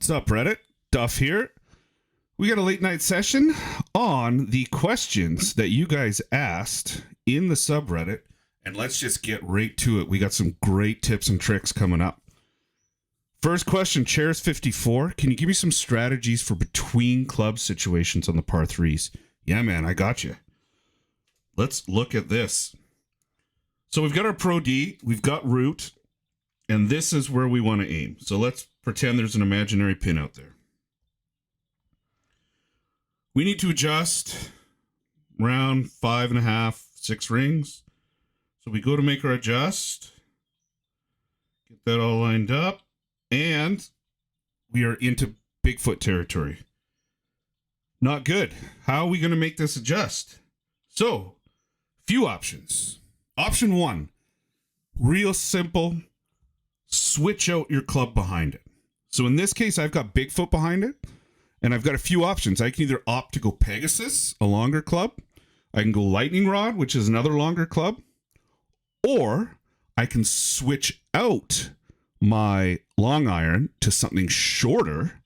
What's up, Reddit? Duff here. We got a late night session on the questions that you guys asked in the subreddit, and let's just get right to it. We got some great tips and tricks coming up. First question, Chairs54. Can you give me some strategies for between club situations on the par threes? Yeah, man, I got you. Let's look at this. So we've got our Pro D, we've got root, and this is where we want to aim. So let's pretend there's an imaginary pin out there. We need to adjust around 5.5, 6 rings. So we go to make our adjust, get that all lined up, and we are into Bigfoot territory. Not good. How are we going to make this adjust? So, few options. Option 1, real simple, switch out your club behind it. So in this case, I've got Bigfoot behind it, and I've got a few options. I can either opt to go Pegasus, a longer club. I can go Lightning Rod, which is another longer club. Or I can switch out my long iron to something shorter.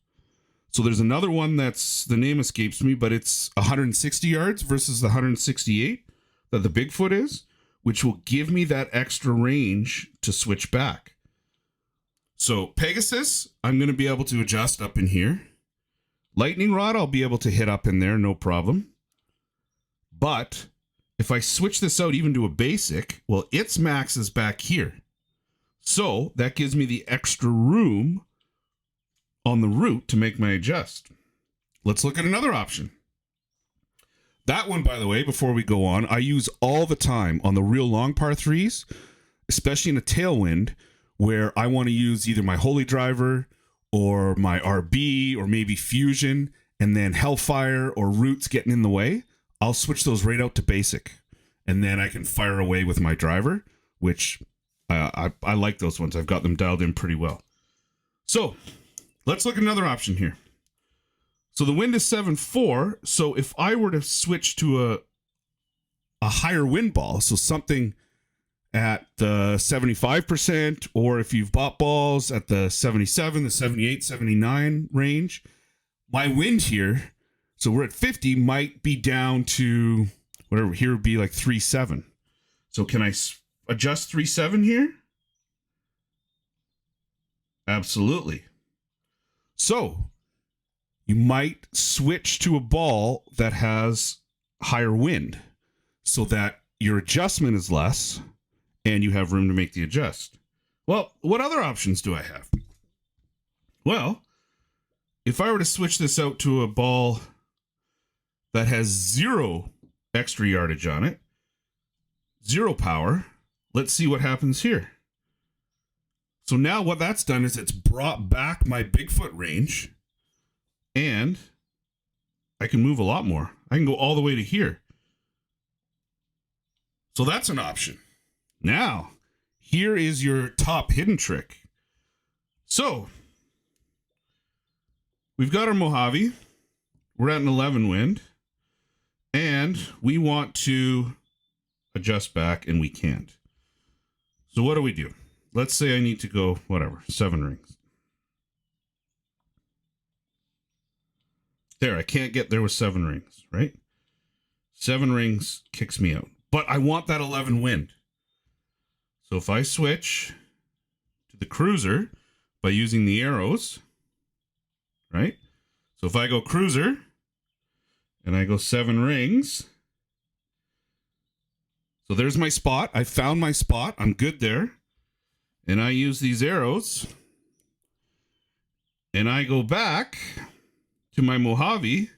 So there's another one that's, the name escapes me, but it's 160 yards versus the 168 that the Bigfoot is, which will give me that extra range to switch back. So Pegasus, I'm going to be able to adjust up in here. Lightning Rod, I'll be able to hit up in there, no problem. But if I switch this out even to a basic, well, its max is back here. So that gives me the extra room on the root to make my adjust. Let's look at another option. That one, by the way, before we go on, I use all the time on the real long par threes, especially in a tailwind, where I want to use either my Holy Driver or my RB or maybe Fusion, and then Hellfire or Roots getting in the way. I'll switch those right out to basic, and then I can fire away with my driver, which I like those ones. I've got them dialed in pretty well. So let's look at another option here. So the wind is 7.4. So if I were to switch to a higher wind ball, so something at the 75%, or if you've bought balls at the 77, the 78, 79 range, my wind here, so we're at 50, might be down to whatever, here would be like 3.7. So can I adjust 3.7 here? Absolutely. So you might switch to a ball that has higher wind so that your adjustment is less and you have room to make the adjust. Well, what other options do I have? Well, if I were to switch this out to a ball that has 0 extra yardage on it, 0 power, let's see what happens here. So now what that's done is it's brought back my Bigfoot range, and I can move a lot more. I can go all the way to here. So that's an option. Now, here is your top hidden trick. So, we've got our Mojave. We're at an 11 wind. And we want to adjust back, and we can't. So what do? Let's say I need to go, 7 rings. There, I can't get there with 7 rings, right? 7 rings kicks me out. But I want that 11 wind. So if I switch to the cruiser by using the arrows, right? So if I go cruiser and I go 7 rings, so there's my spot. I found my spot. I'm good there. And I use these arrows and I go back to my Mojave.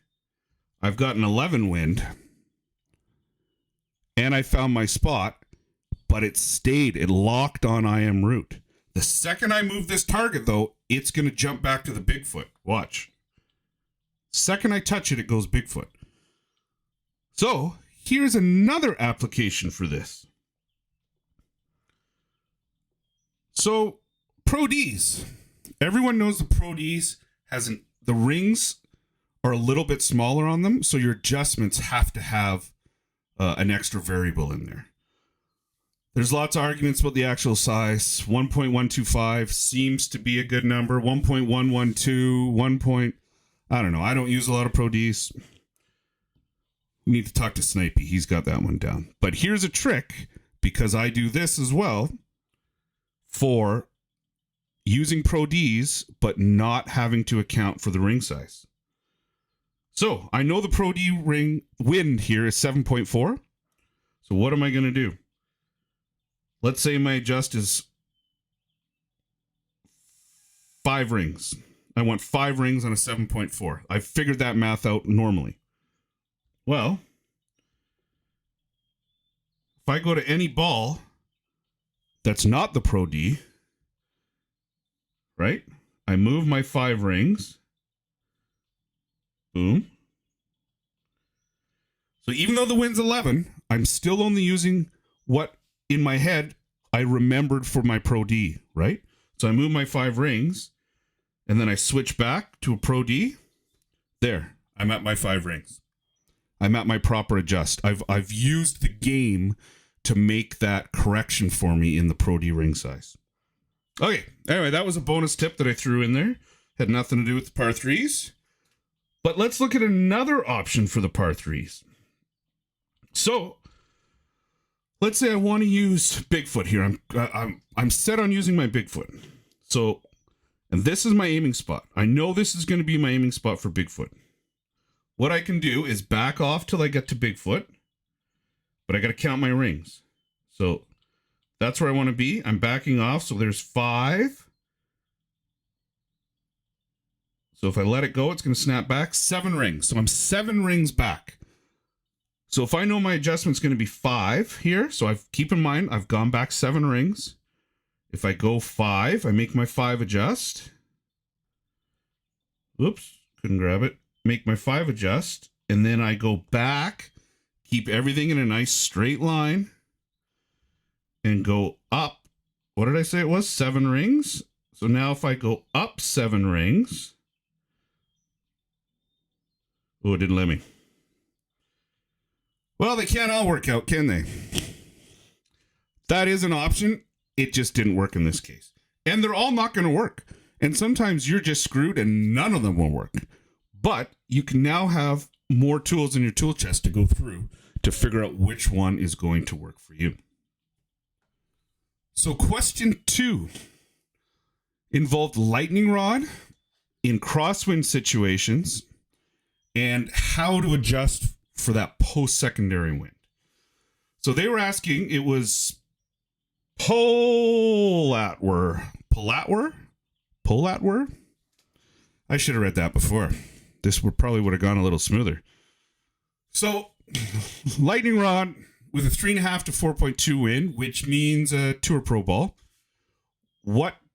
I've got an 11 wind and I found my spot. But it stayed. It locked on IM root. The second I move this target, though, it's going to jump back to the Bigfoot. Watch. Second I touch it, it goes Bigfoot. So here's another application for this. So Pro Ds. Everyone knows the Pro Ds the rings are a little bit smaller on them, so your adjustments have to have an extra variable in there. There's lots of arguments about the actual size. 1.125 seems to be a good number. 1.112, 1. I don't know. I don't use a lot of Pro Ds. We need to talk to Snipey. He's got that one down. But here's a trick, because I do this as well, for using Pro Ds, but not having to account for the ring size. So I know the Pro D ring wind here is 7.4. So what am I going to do? Let's say my adjust is 5 rings. I want 5 rings on a 7.4. I figured that math out normally. Well, if I go to any ball that's not the Pro D, right? I move my 5 rings. Boom. So even though the wind's 11, I'm still only using what in my head I remembered for my Pro D, right? So I move my 5 rings, and then I switch back to a Pro D. There, I'm at my 5 rings. I'm at my proper adjust. I've used the game to make that correction for me in the Pro D ring size. Okay, anyway, that was a bonus tip that I threw in there. Had nothing to do with the par 3s. But let's look at another option for the par 3s. So, let's say I want to use Bigfoot here. I'm set on using my Bigfoot. So, and this is my aiming spot. I know this is going to be my aiming spot for Bigfoot. What I can do is back off till I get to Bigfoot, but I got to count my rings. So that's where I want to be. I'm backing off. So there's 5. So if I let it go, it's going to snap back. 7 rings. So I'm 7 rings back. So if I know my adjustment's going to be 5 here, so keep in mind, I've gone back 7 rings. If I go 5, I make my 5 adjust. Oops, couldn't grab it. Make my 5 adjust, and then I go back, keep everything in a nice straight line, and go up. What did I say it was? 7 rings. So now if I go up 7 rings, oh, it didn't let me. Well, they can't all work out, can they? That is an option. It just didn't work in this case. And they're all not going to work. And sometimes you're just screwed and none of them will work. But you can now have more tools in your tool chest to go through to figure out which one is going to work for you. So question 2 involved lightning rod in crosswind situations and how to adjust for that post-secondary wind. So they were asking, it was Polatwer. I should have read that before. This probably would have gone a little smoother. So, lightning rod with a 3.5 to 4.2 wind, which means a Tour Pro ball.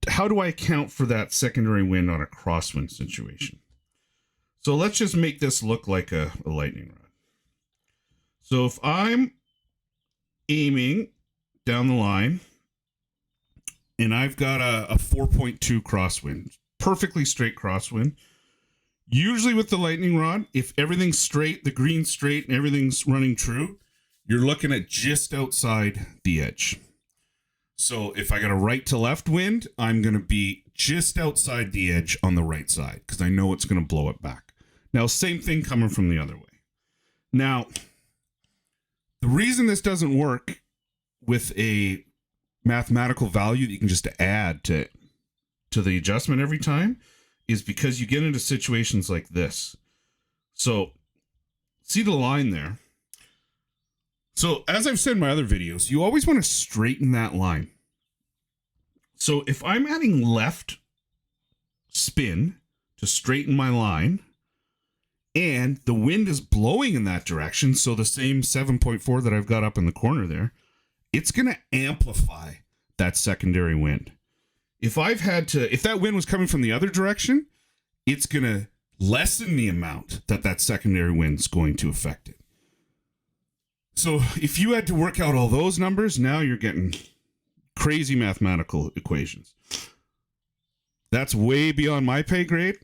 How do I account for that secondary wind on a crosswind situation? So let's just make this look like a lightning rod. So if I'm aiming down the line and I've got a 4.2 crosswind, perfectly straight crosswind. Usually with the lightning rod, if everything's straight, the green's straight, and everything's running true, you're looking at just outside the edge. So if I got a right to left wind, I'm going to be just outside the edge on the right side because I know it's going to blow it back. Now, same thing coming from the other way. Now, the reason this doesn't work with a mathematical value that you can just add to the adjustment every time is because you get into situations like this. So, see the line there? So, as I've said in my other videos, you always want to straighten that line. So, if I'm adding left spin to straighten my line, and the wind is blowing in that direction, so the same 7.4 that I've got up in the corner there, it's going to amplify that secondary wind. If that wind was coming from the other direction, it's going to lessen the amount that secondary wind's going to affect it. So if you had to work out all those numbers, now you're getting crazy mathematical equations. That's way beyond my pay grade.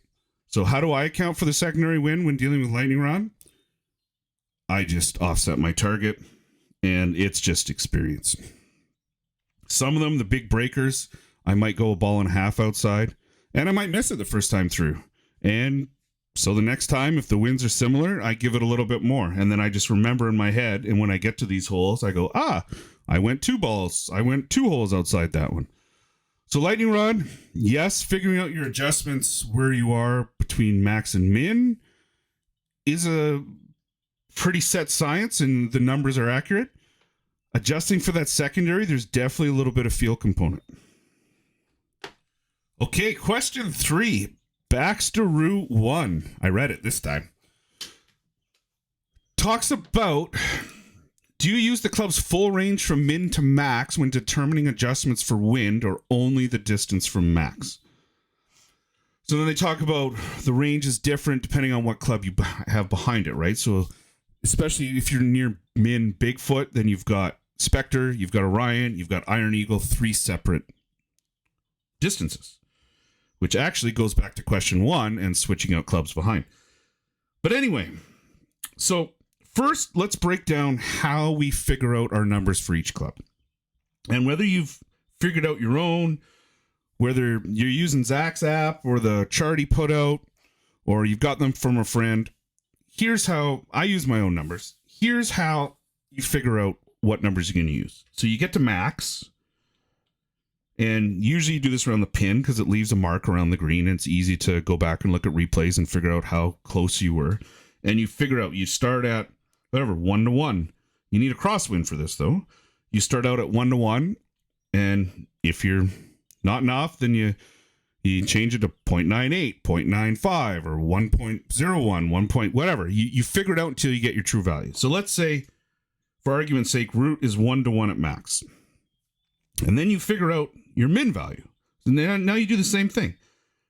So how do I account for the secondary wind when dealing with lightning rod? I just offset my target, and it's just experience. Some of them, the big breakers, I might go a ball and a half outside, and I might miss it the first time through. And so the next time, if the winds are similar, I give it a little bit more. And then I just remember in my head, and when I get to these holes, I go, I went 2 balls. I went 2 holes outside that one. So lightning rod, yes, figuring out your adjustments where you are between max and min is a pretty set science, and the numbers are accurate. Adjusting for that secondary, there's definitely a little bit of feel component. Okay, question 3. Baxter Route 1. I read it this time. Talks about, do you use the club's full range from min to max when determining adjustments for wind, or only the distance from max? So then they talk about the range is different depending on what club you have behind it, right? So especially if you're near min Bigfoot, then you've got Spectre, you've got Orion, you've got Iron Eagle, 3 separate distances, which actually goes back to question 1 and switching out clubs behind. But anyway, so first, let's break down how we figure out our numbers for each club. And whether you've figured out your own, whether you're using Zach's app or the chart he put out, or you've got them from a friend, here's how I use my own numbers. Here's how you figure out what numbers you're going to use. So you get to max, and usually you do this around the pin because it leaves a mark around the green, and it's easy to go back and look at replays and figure out how close you were. And you figure out, you start at whatever, 1 to 1. You need a crosswind for this though. You start out at 1 to 1, and if you're not enough, then you change it to 0.98, 0.95, or 1.01, 1 point, whatever. You figure it out until you get your true value. So let's say, for argument's sake, root is 1 to 1 at max. And then you figure out your min value. And then now you do the same thing.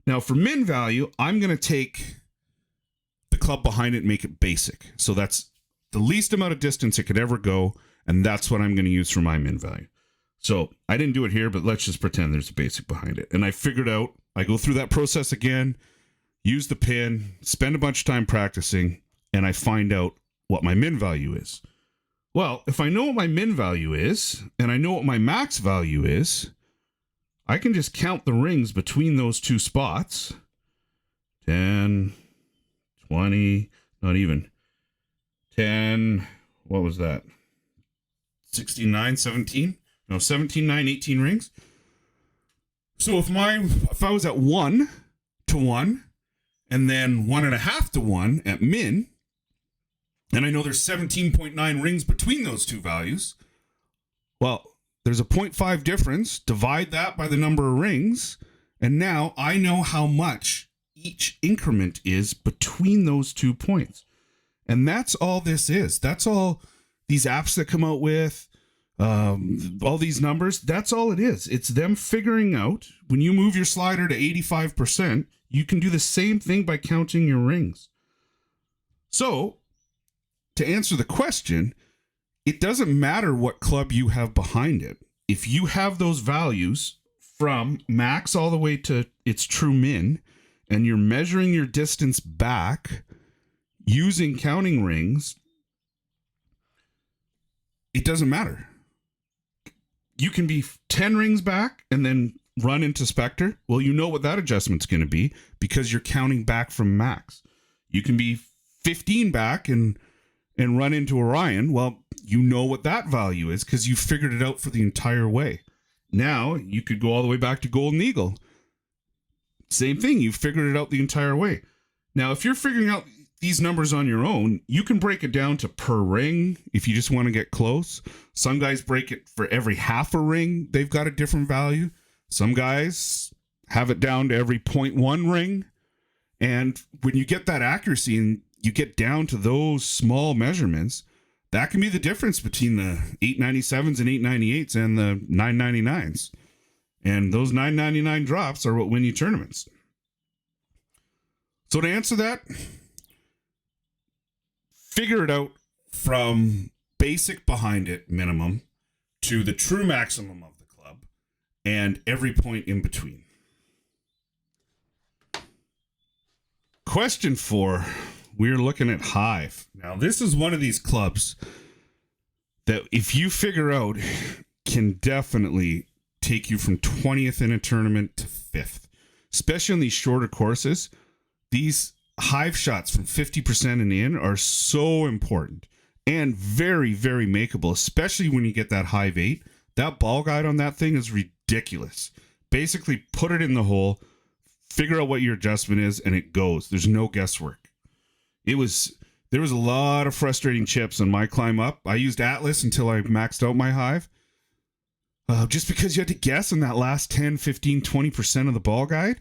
Now for min value, I'm going to take the club behind it and make it basic. So that's the least amount of distance it could ever go. And that's what I'm going to use for my min value. So I didn't do it here, but let's just pretend there's a basic behind it. And I figured out, I go through that process again, use the pin, spend a bunch of time practicing, and I find out what my min value is. Well, if I know what my min value is, and I know what my max value is, I can just count the rings between those two spots. 10, 20, not even. 10, what was that? 69, 17? No, 17, 9, 18 rings. So if I was at 1 to 1, and then 1.5 to 1 at min, and I know there's 17.9 rings between those two values, well, there's a 0.5 difference. Divide that by the number of rings, and now I know how much each increment is between those 2 points. And that's all this is. That's all these apps that come out with, all these numbers, that's all it is. It's them figuring out, when you move your slider to 85%, you can do the same thing by counting your rings. So, to answer the question, it doesn't matter what club you have behind it. If you have those values from max all the way to its true min, and you're measuring your distance back using counting rings, it doesn't matter. You can be 10 rings back and then run into Spectre. Well, you know what that adjustment's going to be because you're counting back from max. You can be 15 back and run into Orion. Well, you know what that value is because you figured it out for the entire way. Now, you could go all the way back to Golden Eagle. Same thing. You figured it out the entire way. Now, if you're figuring out these numbers on your own, you can break it down to per ring if you just want to get close. Some guys break it for every half a ring. They've got a different value. Some guys have it down to every 0.1 ring. And when you get that accuracy and you get down to those small measurements, that can be the difference between the 897s and 898s and the 999s. And those 999 drops are what win you tournaments. So to answer that, figure it out from basic behind it minimum to the true maximum of the club and every point in between. Question 4, we're looking at Hive. Now, this is one of these clubs that if you figure out can definitely take you from 20th in a tournament to 5th. Especially on these shorter courses, these hive shots from 50% and in are so important and very, very makeable, especially when you get that hive 8. That ball guide on that thing is ridiculous. Basically, put it in the hole, figure out what your adjustment is, and it goes. There's no guesswork. There was a lot of frustrating chips on my climb up. I used Atlas until I maxed out my hive. Just because you had to guess on that last 10, 15, 20% of the ball guide.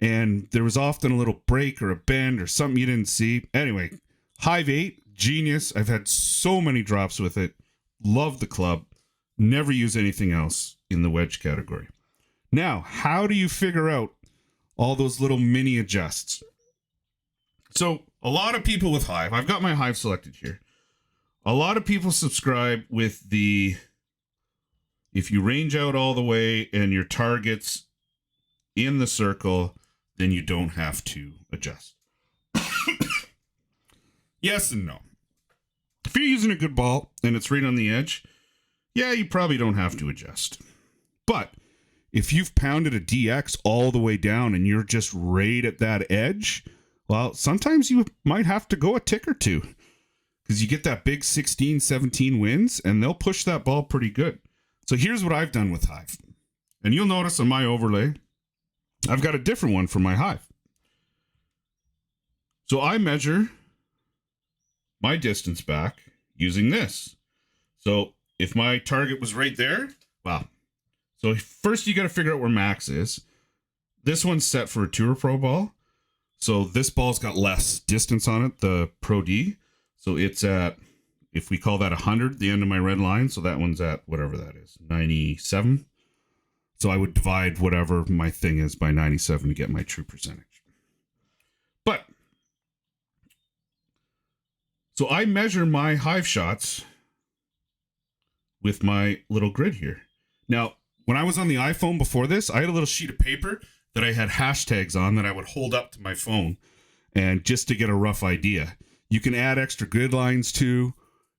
And there was often a little break or a bend or something you didn't see. Anyway, hive 8, genius. I've had so many drops with it. Love the club. Never use anything else in the wedge category. Now, how do you figure out all those little mini adjusts? So a lot of people with hive, I've got my hive selected here. A lot of people subscribe with the, if you range out all the way and your target's in the circle, then you don't have to adjust. Yes and no. If you're using a good ball and it's right on the edge, yeah, you probably don't have to adjust. But if you've pounded a DX all the way down and you're just right at that edge, well, sometimes you might have to go a tick or two because you get that big 16, 17 wins and they'll push that ball pretty good. So here's what I've done with hive. And you'll notice on my overlay, I've got a different one for my hive. So I measure my distance back using this. So if my target was right there, well, so first you got to figure out where max is. This one's set for a Tour Pro ball. So this ball's got less distance on it, the Pro D. So it's at, if we call that 100, the end of my red line. So that one's at whatever that is, 97. So I would divide whatever my thing is by 97 to get my true percentage. But, so I measure my hive shots with my little grid here. Now, when I was on the iPhone before this, I had a little sheet of paper that I had hashtags on that I would hold up to my phone and just to get a rough idea. You can add extra grid lines too.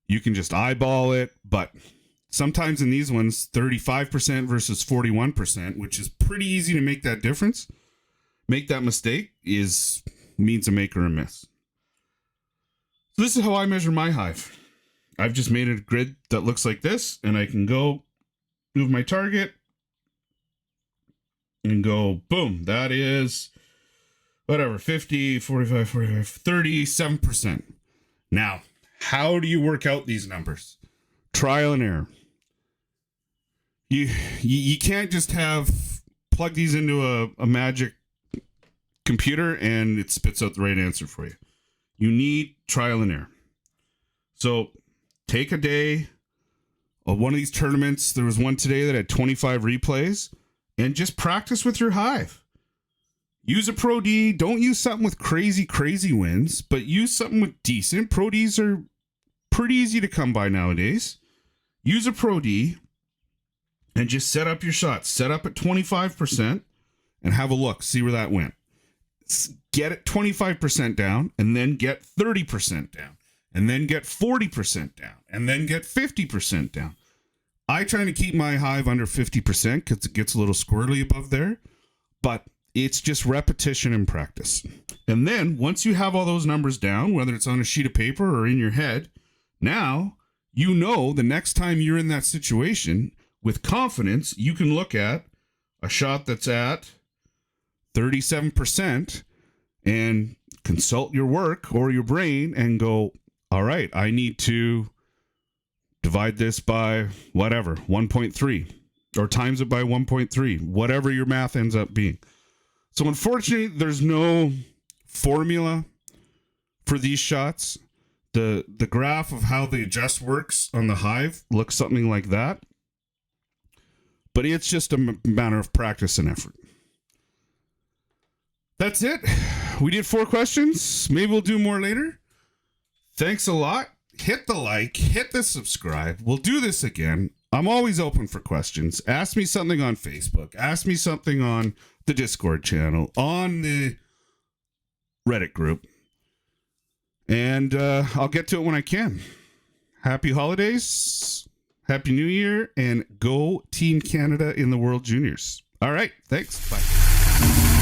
You can just eyeball it, but sometimes in these ones, 35% versus 41%, which is pretty easy to make that difference. Make that mistake means a make or a miss. So this is how I measure my hive. I've just made a grid that looks like this, and I can go move my target and go, boom, that is whatever, 50, 45, 45, 37%. Now, how do you work out these numbers? Trial and error. You can't just plug these into a magic computer and it spits out the right answer for you. You need trial and error. So take a day of one of these tournaments. There was one today that had 25 replays, and just practice with your hive. Use a Pro D. Don't use something with crazy wins, but use something with decent. Pro Ds are pretty easy to come by nowadays. Use a Pro D and just set up your shots. Set up at 25% and have a look. See where that went. Get it 25% down and then get 30% down and then get 40% down and then get 50% down. I try to keep my hive under 50% because it gets a little squirrely above there, but it's just repetition and practice. And then once you have all those numbers down, whether it's on a sheet of paper or in your head, now you know the next time you're in that situation with confidence, you can look at a shot that's at 37% and consult your work or your brain and go, all right, I need to divide this by whatever, 1.3, or times it by 1.3, whatever your math ends up being. So unfortunately, there's no formula for these shots. The graph of how the adjust works on the hive looks something like that. But it's just a matter of practice and effort. That's it. We did 4 questions. Maybe we'll do more later. Thanks a lot. Hit the like, hit the subscribe. We'll do this again. I'm always open for questions. Ask me something on Facebook. Ask me something on the Discord channel, on the Reddit group. And I'll get to it when I can. Happy holidays. Happy New Year, and go Team Canada in the World Juniors. All right. Thanks. Bye.